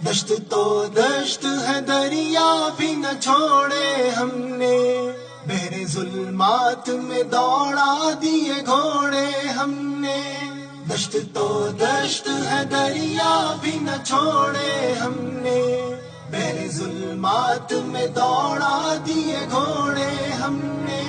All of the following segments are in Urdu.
دشت تو دشت ہے دریا بھی نہ چھوڑے ہم نے، بحر ظلمات میں دوڑا دیے گھوڑے ہم نے۔ دشت تو دشت ہے دریا بھی نہ چھوڑے ہم نے، بحر ظلمات میں دوڑا دیے گھوڑے ہم نے۔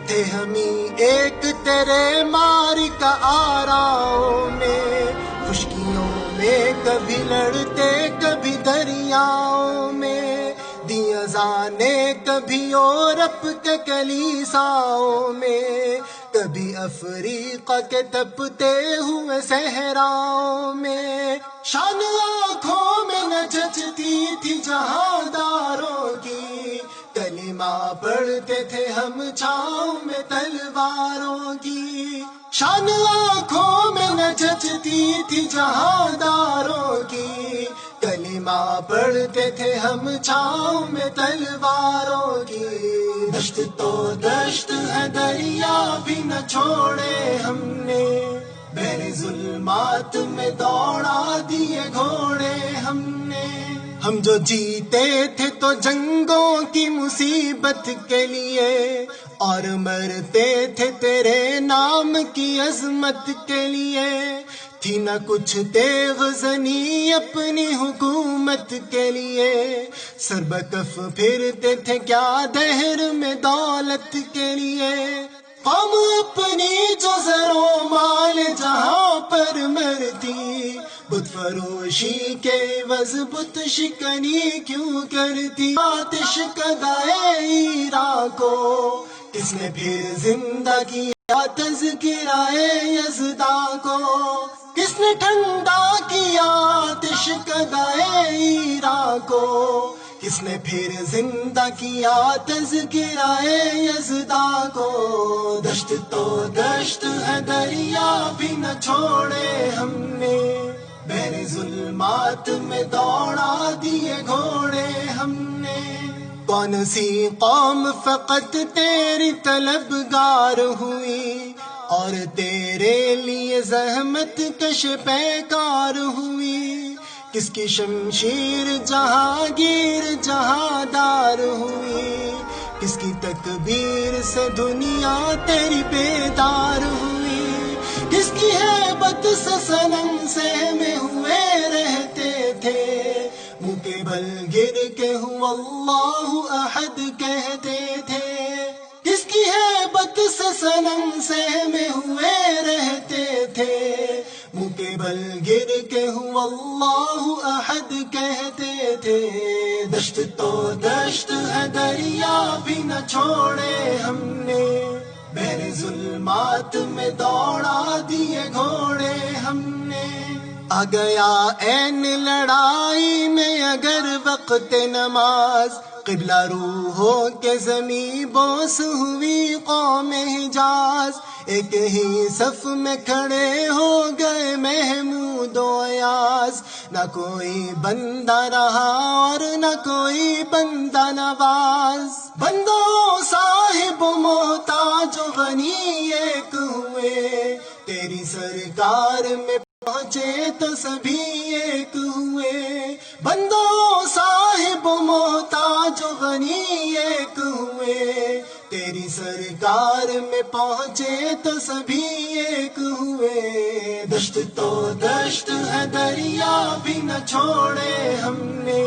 تھے ہمیں ایک تیرے مار کا آراؤں میں، خشکیوں میں کبھی لڑتے کبھی دریاؤں میں، دی اذانیں کبھی یورپ کے کلیساؤں میں، کبھی افریقہ کے تپتے ہوئے صحراؤں میں۔ شان آنکھوں میں نہ جچتی تھی جہانداروں کی، کلمہ پڑھتے تھے ہم چھاؤں میں تلواروں کی۔ شان آنکھوں میں نہ جچتی تھی جہانداروں کی، کلمہ پڑھتے تھے ہم چھاؤں میں تلواروں کی۔ دشت تو دشت ہے دریا بھی نہ چھوڑے ہم نے، بحر ظلمات میں دوڑا دیے گھوڑے ہم نے۔ ہم جو جیتے تھے تو جنگوں کی مصیبت کے لیے، اور مرتے تھے تیرے نام کی عظمت کے لیے۔ تھی نہ کچھ تیغ زنی اپنی حکومت کے لیے، سر بکف پھرتے تھے کیا دہر میں دولت کے لیے۔ قوم اپنی جو زر و مال جہاں پر مرتی، بت فروشی کے عوض بت شکنی کیوں کرتی۔ آتش کدائے ایران کو کس نے پھر زندہ کیا، تذکرہ یزداں کو کس نے ٹھنڈا کیا، آتش کدائے ایران کو کس نے پھر زندہ کیا، تذکرہ یزداں کو۔ دشت تو دشت ہے دریا بھی نہ چھوڑے ہم نے، بحر ظلمات میں دوڑا دیے گھوڑے ہم نے۔ کون سی قوم فقط تیری طلبگار ہوئی، اور تیرے لیے زحمت کش پیکار ہوئی۔ کس کی شمشیر جہانگیر جہاندار ہوئی، کس کی تکبیر سے دنیا تیری بیدار ہوئی۔ کس کی ہیبت سے صنم سے میں ہوئے رہتے تھے، منہ کے بل گر کے ہوا اللہ احد کہتے تھے۔ کس کی ہیبت سے صنم سے میں ہوئے رہتے تھے، منہ کے بل گر کے ہوا اللہ احد کہتے تھے۔ دشت تو دشت ہے دریا بھی نہ چھوڑے ہم نے، بحر ظلمات میں دوڑا دیے گھوڑے ہم نے۔ آ گیا عین لڑائی میں اگر وقت نماز، قبلہ روحوں کے زمیں بوس ہوئی قوم حجاز۔ ایک ہی صف میں کھڑے ہو گئے محمود و ایاز، نہ کوئی بندہ رہا اور نہ کوئی بندہ نواز۔ بندوں صاحب محتاج و غنی ایک ہوئے، تیری سرکار میں پہنچے تو سبھی ایک ہوئے۔ بندوں صاحب محتاج و غنی ایک ہوئے، تیری سرکار میں پہنچے تو سبھی ایک ہوئے۔ دشت تو دشت ہے دریا بھی نہ چھوڑے ہم نے،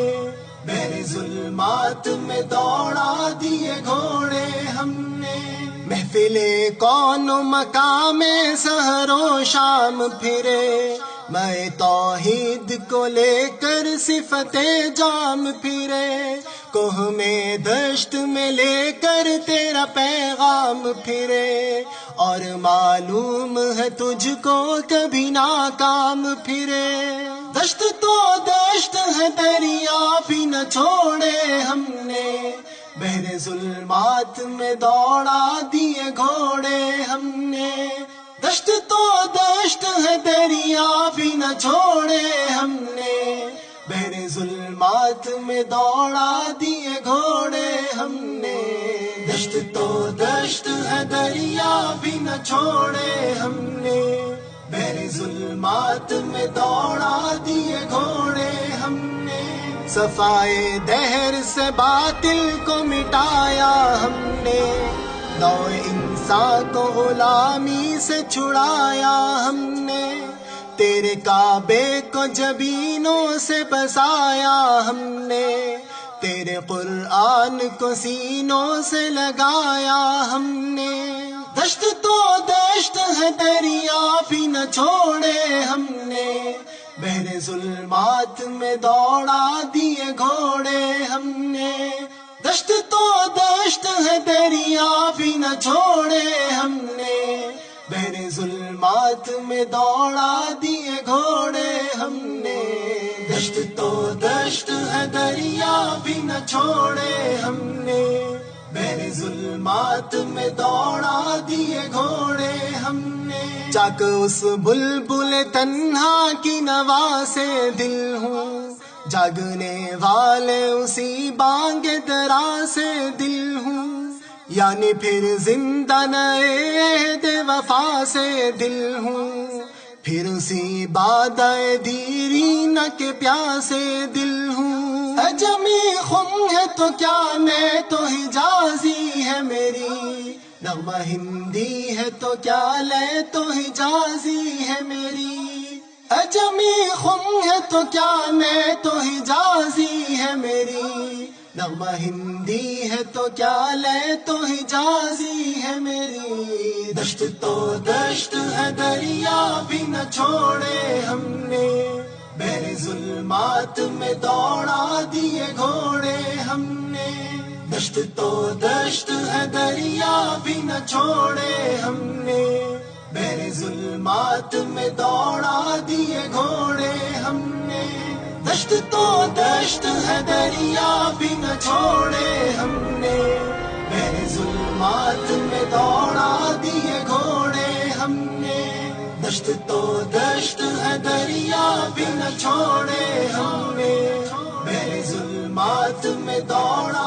بحر ظلمات میں دوڑا دیے گھوڑے ہم نے۔ محفل کون و مقام سحر و شام پھرے، میں توحید کو لے کر صفت جام پھرے، کوہ میں دشت میں لے کر تیرا پیغام پھرے، اور معلوم ہے تجھ کو کبھی ناکام پھرے۔ دشت تو دشت ہے دریا بھی نہ چھوڑے ہم نے، بحر ظلمات میں دوڑا دیے گھوڑے ہم نے۔ دشت تو دشت ہے دریا بھی نہ چھوڑے ہم نے، بحر ظلمات میں دوڑا دیے گھوڑے ہم نے۔ دشت تو دشت ہے دریا بھی نہ چھوڑے ہم نے، بحر ظلمات میں دوڑا دیے گھوڑے ہم نے۔ صفائے دہر سے باطل کو مٹایا ہم نے، نو انسان کو غلامی سے چھڑایا ہم نے، تیرے کعبے کو جبینوں سے بسایا ہم نے، تیرے قرآن کو سینوں سے لگایا ہم نے، دشت تو دشت ہے دریا بھی نہ چھوڑے ہم نے، بحر ظلمات میں دوڑا دیے گھوڑے ہم نے، دشت تو دشت ہے دریا بھی نہ چھوڑے ہم نے، بحر ظلمات میں دوڑا دیے گھوڑے ہم نے، دشت تو دشت ہے دریا بھی نہ چھوڑے ہم نے، بحر ظلمات میں دوڑا دیے گھوڑے ہم نے، چاک اس بلبل تنہا کی نوا سے دل ہوں، جاگنے والے اسی بانگ درا سے دل ہوں، یعنی پھر زندہ نئے عہد وفا سے دل ہوں، پھر اسی بادۂ دیرینہ کے پیاسے دل ہوں، اجمی خم ہے تو کیا میں تو حجازی ہے میری، نغمہ ہندی ہے تو کیا لے تو حجازی ہے میری، اجمی خم ہے تو کیا میں تو حجازی ہے میری، نغمہ ہندی ہے تو کیا لے تو حجازی ہے میری، دشت تو دشت ہے دریا بھی نہ چھوڑے ہم نے، بحر ظلمات میں دوڑا دیے گھوڑے ہم نے، دشت تو دشت ہے دریا بھی نہ چھوڑے ہم نے، بحر ظلمات میں دوڑا دیے گھوڑے ہم نے، دشت تو دشت ہے دریا بھی نہ چھوڑے ہم نے، بحر ظلمات میں دوڑا دیے گھوڑے ہم نے، دشت تو دشت ہے دریا بھی نہ چھوڑے ہم نے، بحر ظلمات میں دوڑا